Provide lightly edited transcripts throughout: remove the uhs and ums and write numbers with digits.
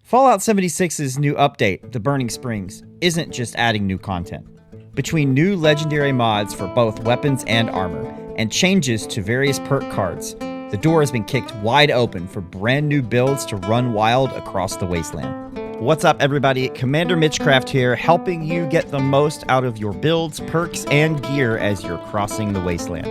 Fallout 76's new update, The Burning Springs, isn't just adding new content. Between new legendary mods for both weapons and armor, and changes to various perk cards, the door has been kicked wide open for brand new builds to run wild across the wasteland. What's up, everybody? Commander Mitchcraft here, helping you get the most out of your builds, perks, and gear as you're crossing the wasteland.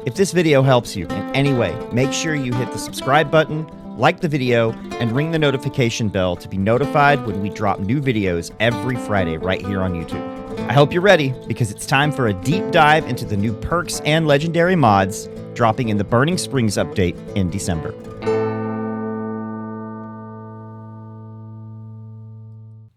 If this video helps you in any way, make sure you hit the subscribe button, like the video, and ring the notification bell to be notified when we drop new videos every Friday right here on YouTube. I hope you're ready, because it's time for a deep dive into the new perks and legendary mods dropping in the Burning Springs update in December.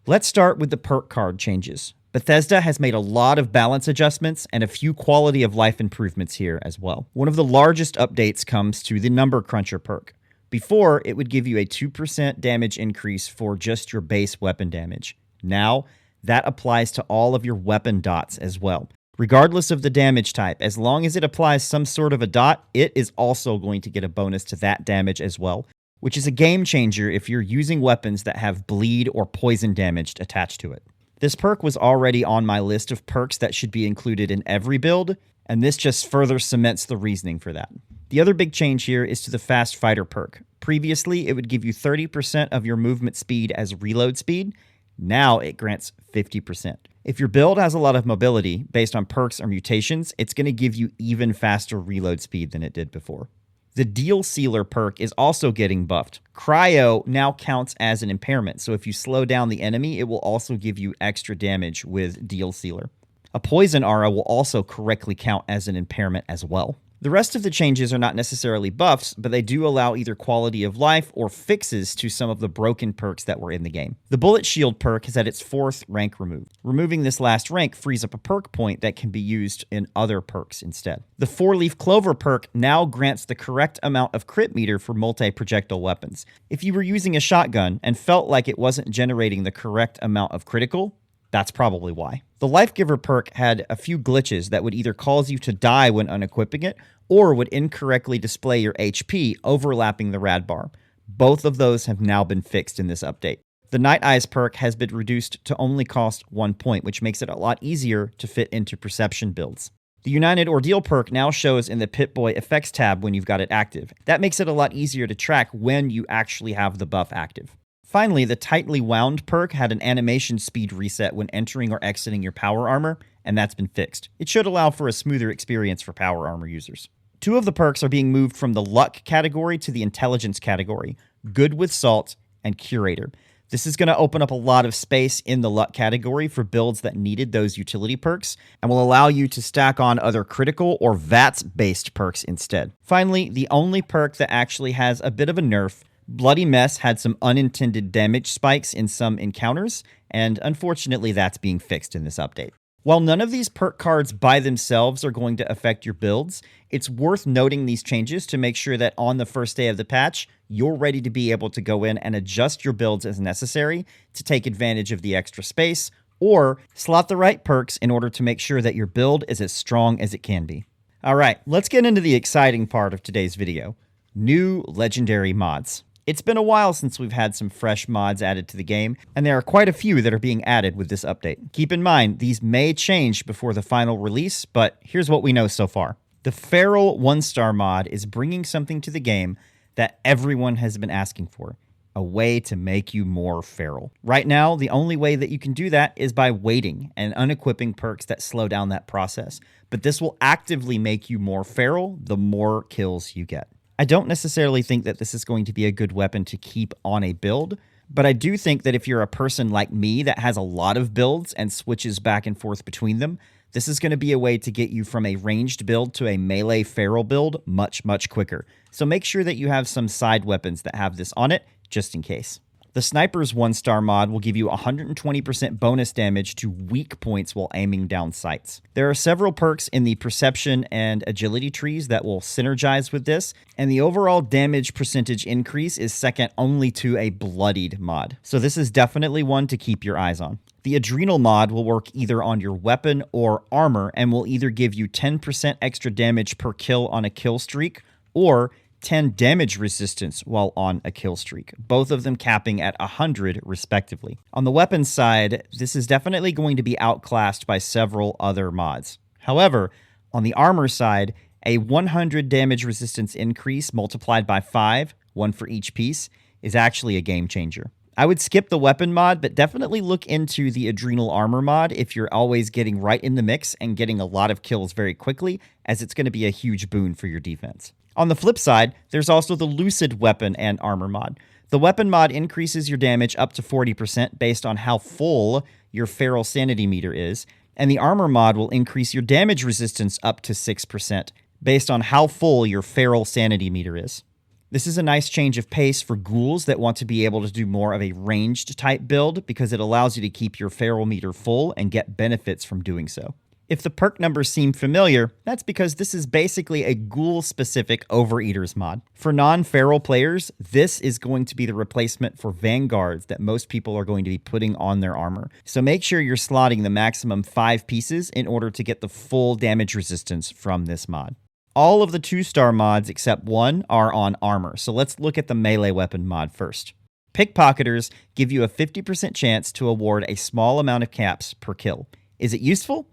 Let's start with the perk card changes. Bethesda has made a lot of balance adjustments and a few quality of life improvements here as well. One of the largest updates comes to the Number Cruncher perk. Before, it would give you a 2% damage increase for just your base weapon damage. Now, that applies to all of your weapon dots as well. Regardless of the damage type, as long as it applies some sort of a dot, it is also going to get a bonus to that damage as well, which is a game changer if you're using weapons that have bleed or poison damage attached to it. This perk was already on my list of perks that should be included in every build, and this just further cements the reasoning for that. The other big change here is to the Fast Fighter perk. Previously, it would give you 30% of your movement speed as reload speed. Now it grants 50%. If your build has a lot of mobility based on perks or mutations, it's going to give you even faster reload speed than it did before. The Deal Sealer perk is also getting buffed. Cryo now counts as an impairment, so if you slow down the enemy, it will also give you extra damage with Deal Sealer. A Poison Aura will also correctly count as an impairment as well. The rest of the changes are not necessarily buffs, but they do allow either quality of life or fixes to some of the broken perks that were in the game. The Bullet Shield perk has had its 4th rank removed. Removing this last rank frees up a perk point that can be used in other perks instead. The 4-Leaf Clover perk now grants the correct amount of crit meter for multi-projectile weapons. If you were using a shotgun and felt like it wasn't generating the correct amount of critical, that's probably why. The Life Giver perk had a few glitches that would either cause you to die when unequipping it, or would incorrectly display your HP overlapping the rad bar. Both of those have now been fixed in this update. The Night Eyes perk has been reduced to only cost 1 point, which makes it a lot easier to fit into perception builds. The United Ordeal perk now shows in the Pip-Boy effects tab when you've got it active. That makes it a lot easier to track when you actually have the buff active. Finally, the Tightly Wound perk had an animation speed reset when entering or exiting your power armor, and that's been fixed. It should allow for a smoother experience for power armor users. 2 of the perks are being moved from the Luck category to the Intelligence category, Good with Salt and Curator. This is going to open up a lot of space in the Luck category for builds that needed those utility perks, and will allow you to stack on other critical or VATS-based perks instead. Finally, the only perk that actually has a bit of a nerf, Bloody Mess, had some unintended damage spikes in some encounters, and unfortunately that's being fixed in this update. While none of these perk cards by themselves are going to affect your builds, it's worth noting these changes to make sure that on the first day of the patch, you're ready to be able to go in and adjust your builds as necessary to take advantage of the extra space, or slot the right perks in order to make sure that your build is as strong as it can be. Alright, let's get into the exciting part of today's video. New legendary mods. It's been a while since we've had some fresh mods added to the game, and there are quite a few that are being added with this update. Keep in mind, these may change before the final release, but here's what we know so far. The Feral 1-star mod is bringing something to the game that everyone has been asking for, a way to make you more feral. Right now, the only way that you can do that is by waiting and unequipping perks that slow down that process, but this will actively make you more feral the more kills you get. I don't necessarily think that this is going to be a good weapon to keep on a build, but I do think that if you're a person like me that has a lot of builds and switches back and forth between them, this is going to be a way to get you from a ranged build to a melee feral build much, much quicker. So make sure that you have some side weapons that have this on it, just in case. The Sniper's 1-star mod will give you 120% bonus damage to weak points while aiming down sights. There are several perks in the perception and agility trees that will synergize with this, and the overall damage percentage increase is second only to a Bloodied mod. So this is definitely one to keep your eyes on. The Adrenal mod will work either on your weapon or armor, and will either give you 10% extra damage per kill on a kill streak, or 10 damage resistance while on a kill streak, both of them capping at 100 respectively. On the weapons side, this is definitely going to be outclassed by several other mods. However, on the armor side, a 100 damage resistance increase multiplied by 5, one for each piece, is actually a game changer. I would skip the weapon mod, but definitely look into the Adrenal Armor mod if you're always getting right in the mix and getting a lot of kills very quickly, as it's going to be a huge boon for your defense. On the flip side, there's also the Lucid Weapon and Armor mod. The weapon mod increases your damage up to 40% based on how full your feral sanity meter is, and the armor mod will increase your damage resistance up to 6% based on how full your feral sanity meter is. This is a nice change of pace for ghouls that want to be able to do more of a ranged type build because it allows you to keep your feral meter full and get benefits from doing so. If the perk numbers seem familiar, that's because this is basically a ghoul-specific Overeaters mod. For non-feral players, this is going to be the replacement for Vanguards that most people are going to be putting on their armor. So make sure you're slotting the maximum 5 pieces in order to get the full damage resistance from this mod. All of the 2-star mods except one are on armor, so let's look at the melee weapon mod first. Pickpocketers give you a 50% chance to award a small amount of caps per kill. Is it useful?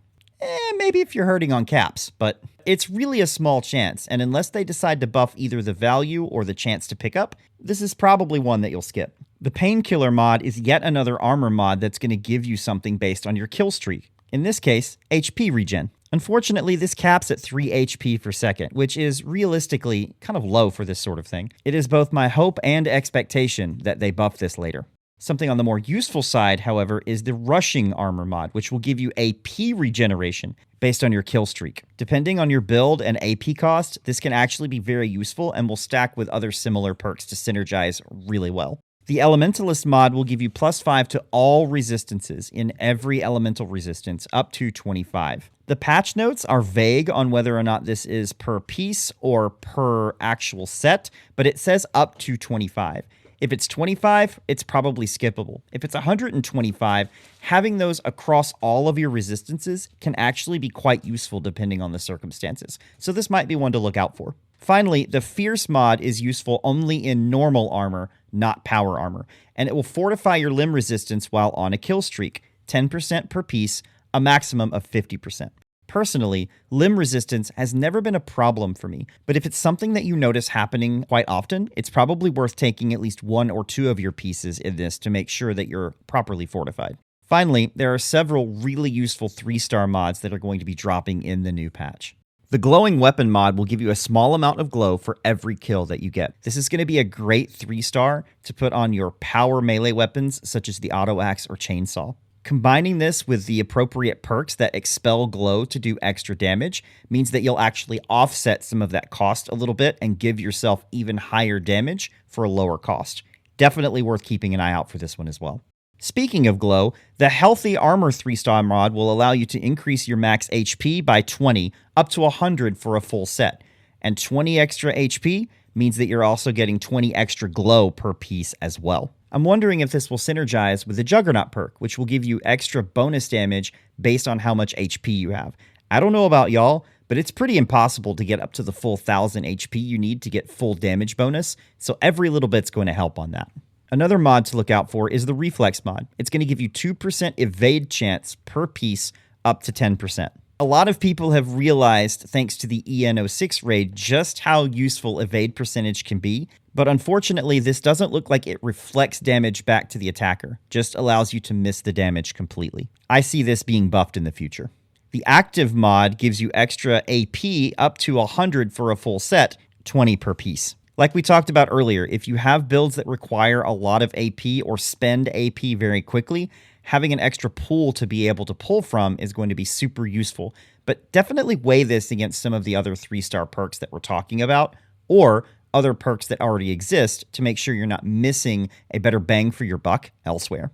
Maybe if you're hurting on caps, but it's really a small chance, and unless they decide to buff either the value or the chance to pick up, this is probably one that you'll skip. The Painkiller mod is yet another armor mod that's going to give you something based on your kill streak. In this case, HP regen. Unfortunately, this caps at 3 HP per second, which is realistically kind of low for this sort of thing. It is both my hope and expectation that they buff this later. Something on the more useful side, however, is the Rushing Armor mod, which will give you AP regeneration based on your kill streak. Depending on your build and AP cost, this can actually be very useful and will stack with other similar perks to synergize really well. The Elementalist mod will give you +5 to all resistances in every elemental resistance up to 25. The patch notes are vague on whether or not this is per piece or per actual set, but it says up to 25. If it's 25, it's probably skippable. If it's 125, having those across all of your resistances can actually be quite useful depending on the circumstances. So this might be one to look out for. Finally, the Fierce mod is useful only in normal armor, not power armor, and it will fortify your limb resistance while on a kill streak, 10% per piece, a maximum of 50%. Personally, limb resistance has never been a problem for me, but if it's something that you notice happening quite often, it's probably worth taking at least 1 or 2 of your pieces in this to make sure that you're properly fortified. Finally, there are several really useful 3-star mods that are going to be dropping in the new patch. The Glowing Weapon mod will give you a small amount of glow for every kill that you get. This is going to be a great 3-star to put on your power melee weapons such as the Auto Axe or Chainsaw. Combining this with the appropriate perks that expel glow to do extra damage means that you'll actually offset some of that cost a little bit and give yourself even higher damage for a lower cost. Definitely worth keeping an eye out for this one as well. Speaking of glow, the Healthy Armor 3-star mod will allow you to increase your max HP by 20 up to 100 for a full set. And 20 extra HP means that you're also getting 20 extra glow per piece as well. I'm wondering if this will synergize with the Juggernaut perk, which will give you extra bonus damage based on how much HP you have. I don't know about y'all, but it's pretty impossible to get up to the full 1000 HP you need to get full damage bonus, so every little bit's going to help on that. Another mod to look out for is the Reflex mod. It's going to give you 2% evade chance per piece up to 10%. A lot of people have realized, thanks to the EN06 raid, just how useful evade percentage can be, but unfortunately this doesn't look like it reflects damage back to the attacker, just allows you to miss the damage completely. I see this being buffed in the future. The Active mod gives you extra AP up to 100 for a full set, 20 per piece. Like we talked about earlier, if you have builds that require a lot of AP or spend AP very quickly, having an extra pool to be able to pull from is going to be super useful. But definitely weigh this against some of the other 3-star perks that we're talking about, or other perks that already exist to make sure you're not missing a better bang for your buck elsewhere.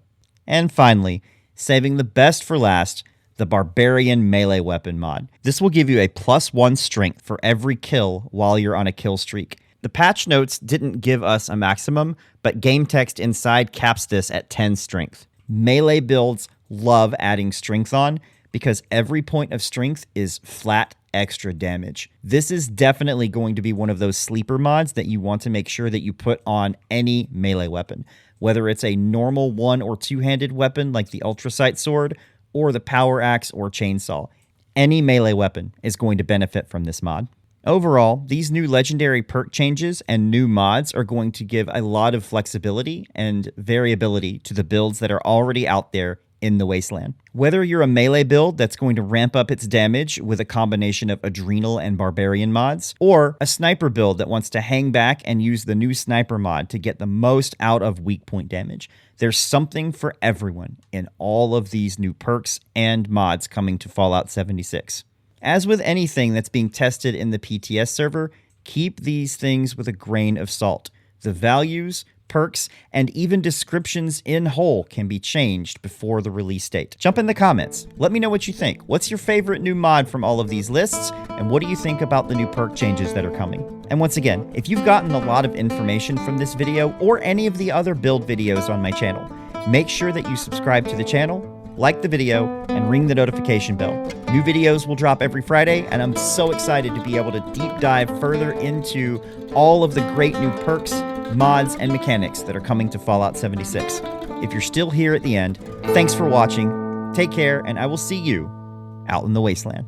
And finally, saving the best for last, the Barbarian Melee Weapon mod. This will give you a +1 strength for every kill while you're on a kill streak. The patch notes didn't give us a maximum, but game text inside caps this at 10 strength. Melee builds love adding strength on because every point of strength is flat extra damage. This is definitely going to be one of those sleeper mods that you want to make sure that you put on any melee weapon, whether it's a normal one or two-handed weapon like the Ultrasight Sword, or the Power Axe or Chainsaw. Any melee weapon is going to benefit from this mod. Overall, these new legendary perk changes and new mods are going to give a lot of flexibility and variability to the builds that are already out there in the Wasteland. Whether you're a melee build that's going to ramp up its damage with a combination of Adrenal and Barbarian mods, or a sniper build that wants to hang back and use the new Sniper mod to get the most out of weak point damage, there's something for everyone in all of these new perks and mods coming to Fallout 76. As with anything that's being tested in the PTS server, keep these things with a grain of salt. The values, perks, and even descriptions in whole can be changed before the release date. Jump in the comments. Let me know what you think. What's your favorite new mod from all of these lists? And what do you think about the new perk changes that are coming? And once again, if you've gotten a lot of information from this video or any of the other build videos on my channel, make sure that you subscribe to the channel, like the video, and ring the notification bell. New videos will drop every Friday, and I'm so excited to be able to deep dive further into all of the great new perks, mods, and mechanics that are coming to Fallout 76. If you're still here at the end, thanks for watching, take care, and I will see you out in the Wasteland.